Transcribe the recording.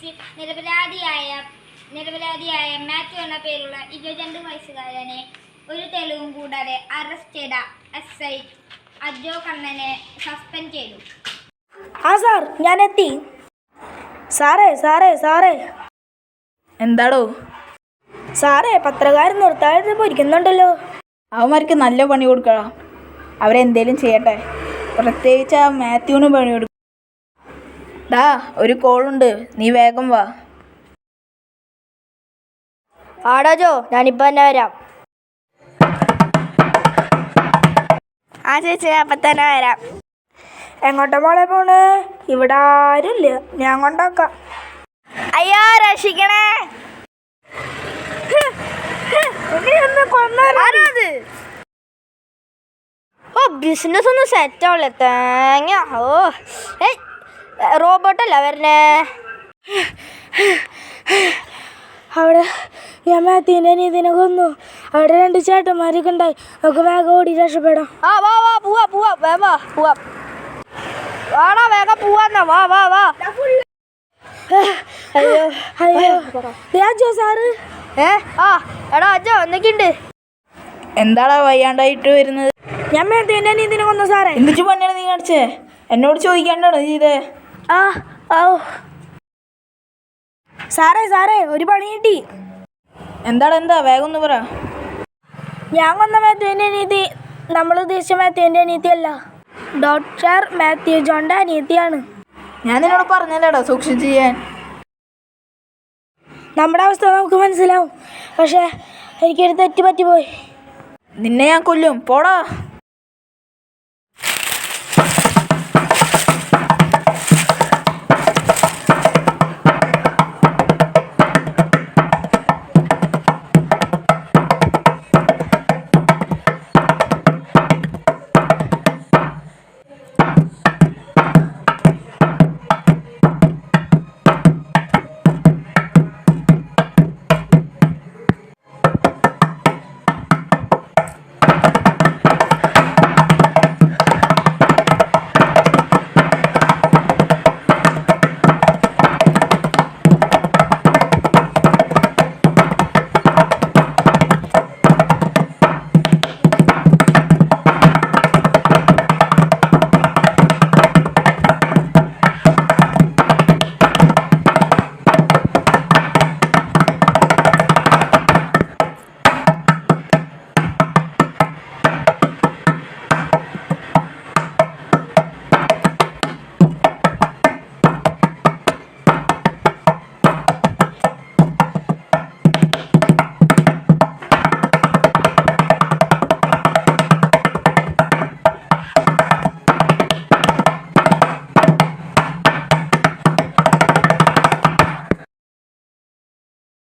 കേസിൽ നിരപരാധിയായ മാത്യു എന്ന പേരുള്ള 22 വയസ്സുകാരനെ ഒരു തെളിവും കൂടാതെ അറസ്റ്റ് ചെയ്ത SI അജോ കണ്ണനെ സസ്പെൻഡ് ചെയ്തു. ആ സാർ, ഞാൻ എത്തി. സാറേ എന്താടോ? സാറേ, പത്രക്കാരൻ നിർത്താതെ പൊരിക്കുന്നുണ്ടല്ലോ. അവന്മാർക്ക് നല്ല പണി കൊടുക്കണം. അവരെന്തേലും ചെയ്യട്ടെ, പ്രത്യേകിച്ച് ആ മാത്യുവിന് പണി കൊടുക്കും. ഡാ, ഒരു കോളുണ്ട്, നീ വേഗം വാ. ആടാ ജോ, ഞാനിപ്പോൾ തന്നെ വരാം. ആ ചേച്ചി, അപ്പം തന്നെ വരാം. എങ്ങോട്ടാ മോളെ പോണ്? ഇവിടെ ആരുമില്ല, ഞാൻ കൊണ്ടാക്കാം. അയ്യോ, രക്ഷിക്കണേ. ഓ, ബിസിനസ് ഒന്നും സെറ്റ് ആവില്ല. തേങ്ങ. ഓ, റോബോട്ടല്ല വരണേ. അവിടെ ഞാൻ മാത്യുവിൻ്റെ നീതിനെ കൊന്നു. അവിടെ 2 ചേട്ടന്മാരൊക്കെ ഉണ്ടായി. നമുക്ക് വേഗം ഓടി രക്ഷപ്പെടാം. ആ വാ പോവാ വാടാ, വേഗം പോവാന്നാ. വാ. അയ്യോ അജോ സാറ്. എടാ അജോ, എന്തൊക്കെയുണ്ട്? എന്താടാ വയ്യാണ്ടായിട്ട് വരുന്നത്? ഞാൻ മാത്യുവിൻ്റെ നീതിനെ കൊന്നു സാറേ. എന്തിച്ചു പണിയാണ് നീ കാണിച്ചേ? എന്നോട് ചോദിക്കാണ്ടാണോ നീ ഇത്? സാറേ ഒരു പണി കിട്ടി. എന്താ വേഗം ഒന്ന് പറ. ഞാൻ കൊന്ന മാത്യുവിൻ്റെ നീതി നമ്മൾ ഉദ്ദേശിച്ച മാത്യുവിൻ്റെ നീതിയല്ല, ഡോക്ടർ മാത്യു ജോണിൻ്റെ അനീതിയാണ്. ഞാൻ നിന്നോട് പറഞ്ഞല്ലേടാ സൂക്ഷിച്ച് ചെയ്യാൻ. നമ്മുടെ അവസ്ഥ നമുക്ക് മനസ്സിലാവും, പക്ഷേ എനിക്കൊരു തെറ്റ് പറ്റിപ്പോയി. നിന്നെ ഞാൻ കൊല്ലും, പോടാ.